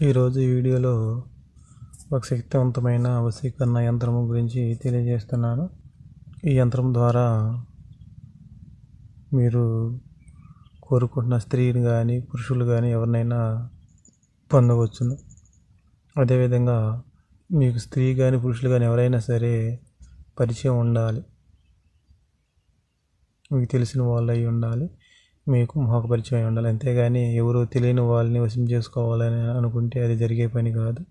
ఈరోజు ఈ వీడియోలో ఒక శక్తివంతమైన వశీకరణ యంత్రము గురించి తెలియజేస్తున్నాను. ఈ యంత్రం ద్వారా మీరు కోరుకుంటున్న స్త్రీని కానీ పురుషులు కానీ ఎవరినైనా పొందవచ్చును. అదేవిధంగా మీకు స్త్రీ కానీ పురుషులు కానీ ఎవరైనా సరే పరిచయం ఉండాలి, మీకు తెలిసిన వాళ్ళు అయి ఉండాలి, మీకు ముఖపరిచయం అయి ఉండాలి. అంతేగాని ఎవరో తెలియని వాళ్ళని వశం చేసుకోవాలని అనుకుంటే అది జరిగే పని కాదు.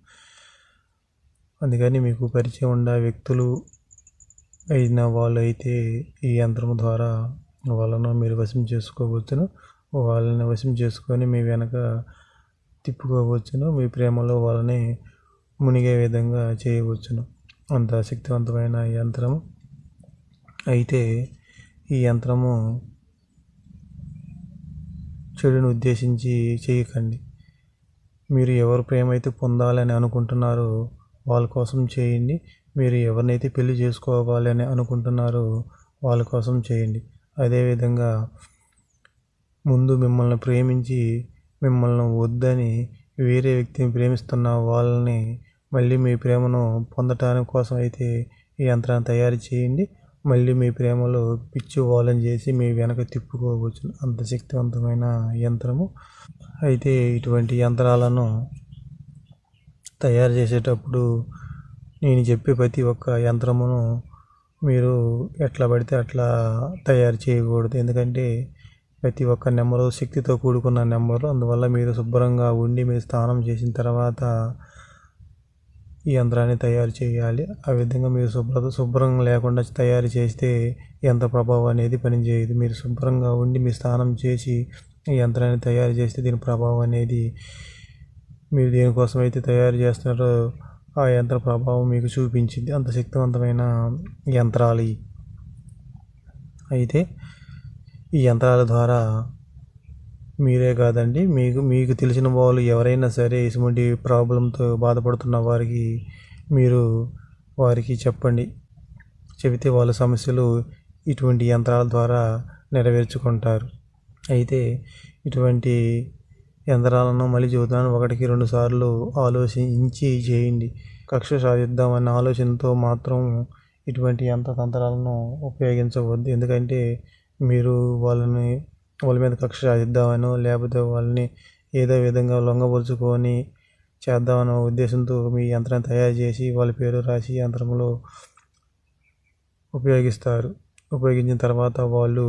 అందుకని మీకు పరిచయం ఉండే వ్యక్తులు అయిన వాళ్ళు అయితే ఈ యంత్రం ద్వారా వాళ్ళను మీరు వశం చేసుకోవచ్చును. వాళ్ళని వశం చేసుకొని మీ వెనక తిప్పుకోవచ్చును. మీ ప్రేమలో వాళ్ళని మునిగే విధంగా చేయవచ్చును. అంత శక్తివంతమైన యంత్రము. అయితే ఈ యంత్రము చెడును ఉద్దేశించి చేయకండి. మీరు ఎవరు ప్రేమ అయితే పొందాలని అనుకుంటున్నారో వాళ్ళ కోసం చేయండి. మీరు ఎవరినైతే పెళ్లి చేసుకోవాలని అనుకుంటున్నారో వాళ్ళ కోసం చేయండి. అదేవిధంగా ముందు మిమ్మల్ని ప్రేమించి మిమ్మల్ని వద్దని వేరే వ్యక్తిని ప్రేమిస్తున్న వాళ్ళని మళ్ళీ మీ ప్రేమను పొందటానికి కోసం అయితే ఈ యంత్రాన్ని తయారు చేయండి. మళ్ళీ మీ ప్రేమలో పిచ్చి వాళ్ళని చేసి మీ వెనక తిప్పుకోవచ్చు. అంత శక్తివంతమైన యంత్రము. అయితే ఇటువంటి యంత్రాలను తయారు చేసేటప్పుడు నేను చెప్పే ప్రతి ఒక్క యంత్రమును మీరు ఎట్లా పడితే అట్లా తయారు చేయకూడదు. ఎందుకంటే ప్రతి ఒక్క నెంబరు శక్తితో కూడుకున్న నెంబరు. అందువల్ల మీరు శుభ్రంగా ఉండి మీరు స్నానం చేసిన తర్వాత ఈ యంత్రాన్ని తయారు చేయాలి. ఆ విధంగా మీరు శుభ్రంగా లేకుండా తయారు చేస్తే యంత్ర ప్రభావం అనేది పనిచేయదు. మీరు శుభ్రంగా ఉండి మీరు స్నానం చేసి ఈ యంత్రాన్ని తయారు చేస్తే దీని ప్రభావం అనేది మీరు దేనికోసం అయితే తయారు చేస్తున్నారో ఆ యంత్ర ప్రభావం మీకు చూపించింది. అంత శక్తివంతమైన యంత్రాలు. అయితే ఈ యంత్రాల ద్వారా మీరే కాదండి, మీకు తెలిసిన వాళ్ళు ఎవరైనా సరే ఇటువంటి ప్రాబ్లంతో బాధపడుతున్న వారికి మీరు వారికి చెప్పండి. చెబితే వాళ్ళ సమస్యలు ఇటువంటి యంత్రాల ద్వారా నెరవేర్చుకుంటారు. అయితే ఇటువంటి యంత్రాలను మళ్ళీ చెబుతున్నాను, 1-2 సార్లు ఆలోచించి చేయండి. కక్ష సాధిద్దామన్న ఆలోచనతో మాత్రం ఇటువంటి యంత్రాలను ఉపయోగించవద్దు. ఎందుకంటే మీరు వాళ్ళ మీద కక్ష సాధిద్దామనో లేకపోతే వాళ్ళని ఏదో విధంగా లొంగపరుచుకొని చేద్దామన్న ఉద్దేశంతో మీ యంత్రాన్ని తయారు చేసి వాళ్ళ పేరు రాసి యంత్రంలో ఉపయోగిస్తారు. ఉపయోగించిన తర్వాత వాళ్ళు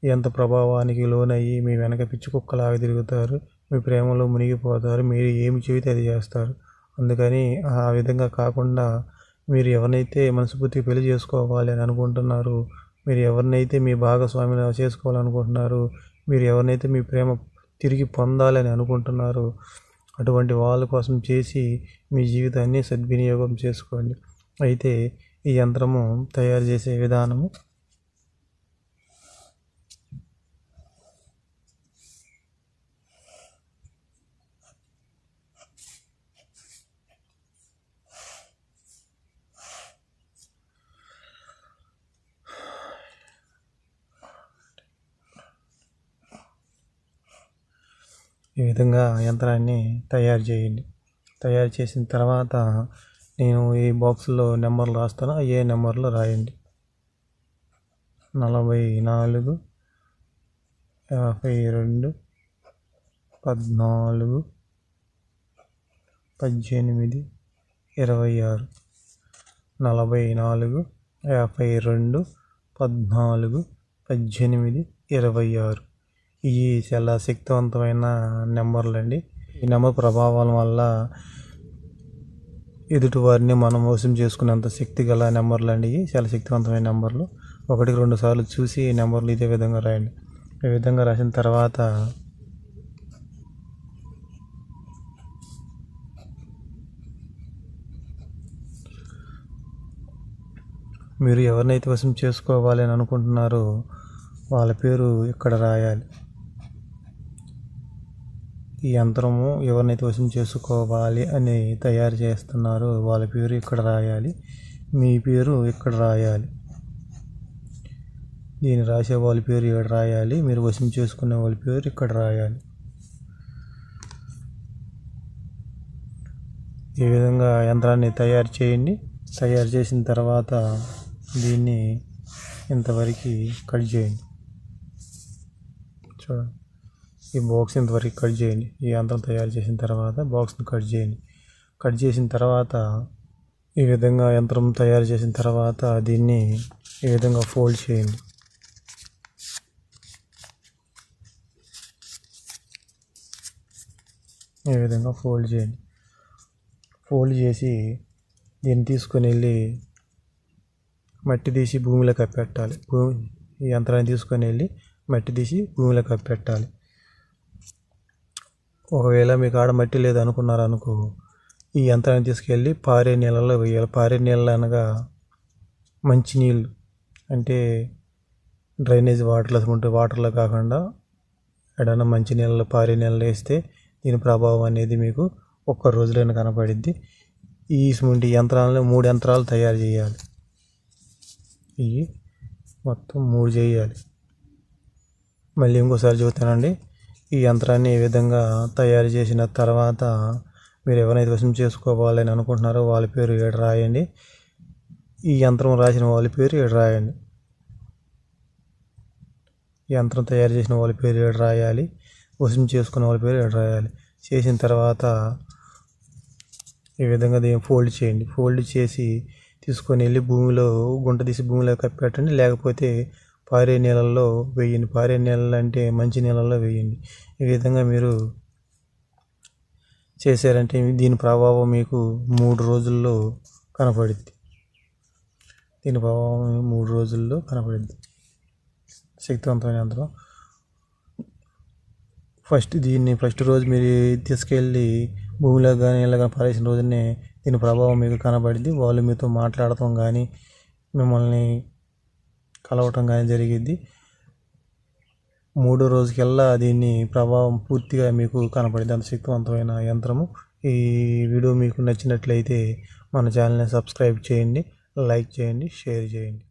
ఎంత ప్రభావానికి లోనయ్యి మీ వెనక పిచ్చి కుక్కలాగా తిరుగుతారు. మీ ప్రేమలో మునిగిపోతారు. మీరు ఏమి చెబితే అది చేస్తారు. అందుకని ఆ విధంగా కాకుండా మీరు ఎవరినైతే మనస్ఫూర్తిగా పెళ్లి చేసుకోవాలి అని అనుకుంటున్నారో, మీరు ఎవరినైతే మీ భాగస్వామిని చేసుకోవాలనుకుంటున్నారో, మీరు ఎవరినైతే మీ ప్రేమ తిరిగి పొందాలని అనుకుంటున్నారో అటువంటి వాళ్ళ కోసం చేసి మీ జీవితాన్ని సద్వినియోగం చేసుకోండి. అయితే ఈ యంత్రము తయారు చేసే విధానము ఈ విధంగా యంత్రాన్ని తయారు చేయండి. తయారు చేసిన తర్వాత నేను ఈ బాక్స్లో నెంబర్లు రాస్తాను. ఏ నెంబర్లో రాయండి. 44 52 14 18 26 44 52 14 18 26. ఇవి చాలా శక్తివంతమైన నెంబర్లు అండి. ఈ నెంబర్ ప్రభావం వల్ల ఎదుటివారిని మనం మోసం చేసుకునేంత శక్తి గల నెంబర్లు అండి. చాలా శక్తివంతమైన నెంబర్లు. 1-2 సార్లు చూసి ఈ నెంబర్లు ఇదే విధంగా రాయండి. ఈ విధంగా రాసిన తర్వాత మీరు ఎవరినైతే వశం చేసుకోవాలి అని అనుకుంటున్నారో వాళ్ళ పేరు ఇక్కడ రాయాలి. ఈ యంత్రము ఎవరినైతే వశం చేసుకోవాలి అని తయారు చేస్తున్నారో వాళ్ళ పేరు ఇక్కడ రాయాలి. మీ పేరు ఇక్కడ రాయాలి. దీన్ని రాసే వాళ్ళ పేరు ఇక్కడ రాయాలి. మీరు వశం చేసుకునే వాళ్ళ పేరు ఇక్కడ రాయాలి. ఈ విధంగా యంత్రాన్ని తయారు చేయండి. తయారు చేసిన తర్వాత దీన్ని ఇంతవరకు కట్ చేయండి. చూడండి, ఈ బాక్స్ ఇంతవరకు కట్ చేయండి. ఈ యంత్రం తయారు చేసిన తర్వాత బాక్స్ని కట్ చేయండి. కట్ చేసిన తర్వాత ఈ విధంగా యంత్రం తయారు చేసిన తర్వాత దీన్ని ఈ విధంగా ఫోల్డ్ చేయండి. ఈ విధంగా ఫోల్డ్ చేయండి. ఫోల్డ్ చేసి దీన్ని తీసుకొని వెళ్ళి మట్టి తీసి భూమిలో కప్పెట్టాలి. ఈ యంత్రాన్ని తీసుకొని వెళ్ళి మట్టి తీసి భూమిలో కప్పెట్టాలి. ఒకవేళ మీకు ఆడ మట్టి లేదు అనుకున్నారనుకో, ఈ యంత్రాన్ని తీసుకెళ్ళి పారే నీళ్ళలో వేయాలి. పారే నీళ్ళు అనగా మంచి నీళ్ళు, అంటే డ్రైనేజ్ వాటర్లో కాకుండా ఎడన్నా మంచి నీళ్ళలో పారే నీళ్ళు వేస్తే దీని ప్రభావం అనేది మీకు ఒక్క రోజులైనా కనపడిద్ది. ఈ ఇటువంటి యంత్రాలను 3 యంత్రాలు తయారు చేయాలి. ఇవి మొత్తం 3 చేయాలి. మళ్ళీ ఇంకోసారి చెబుతానండి. ఈ యంత్రాన్ని ఈ విధంగా తయారు చేసిన తర్వాత మీరు ఎవరైతే వశం చేసుకోవాలని అనుకుంటున్నారో వాళ్ళ పేరు ఏడు రాయండి. ఈ యంత్రం రాసిన వాళ్ళ పేరు ఏడు రాయండి. యంత్రం తయారు చేసిన వాళ్ళ పేరు ఏడు రాయాలి. వశం చేసుకున్న వాళ్ళ పేరు ఏడు రాయాలి. చేసిన తర్వాత ఈ విధంగా దీన్ని ఫోల్డ్ చేయండి. ఫోల్డ్ చేసి తీసుకొని వెళ్ళి గుంట తీసి భూమిలో కప్పెట్టండి. లేకపోతే పారే నీళ్ళల్లో వేయండి. పారే నీళ్ళు అంటే మంచి నీళ్ళల్లో వేయండి. ఈ విధంగా మీరు చేశారంటే దీని ప్రభావం మీకు 3 రోజుల్లో కనపడుద్ది. దీని ప్రభావం 3 రోజుల్లో కనపడుద్ది. శక్తివంతమైన యంత్రం. ఫస్ట్ రోజు మీరు తీసుకెళ్ళి భూమిలో కానీ నీళ్ళ కానీ పారేసిన రోజునే దీని ప్రభావం మీకు కనబడింది. వాళ్ళు మీతో మాట్లాడటం కానీ మిమ్మల్ని కలవటం కానీ జరిగిద్ది. 3వ రోజుకల్లా దీన్ని ప్రభావం పూర్తిగా మీకు కనపడింది. అంత శక్తివంతమైన యంత్రము. ఈ వీడియో మీకు నచ్చినట్లయితే మన ఛానల్ని సబ్స్క్రైబ్ చేయండి, లైక్ చేయండి, షేర్ చేయండి.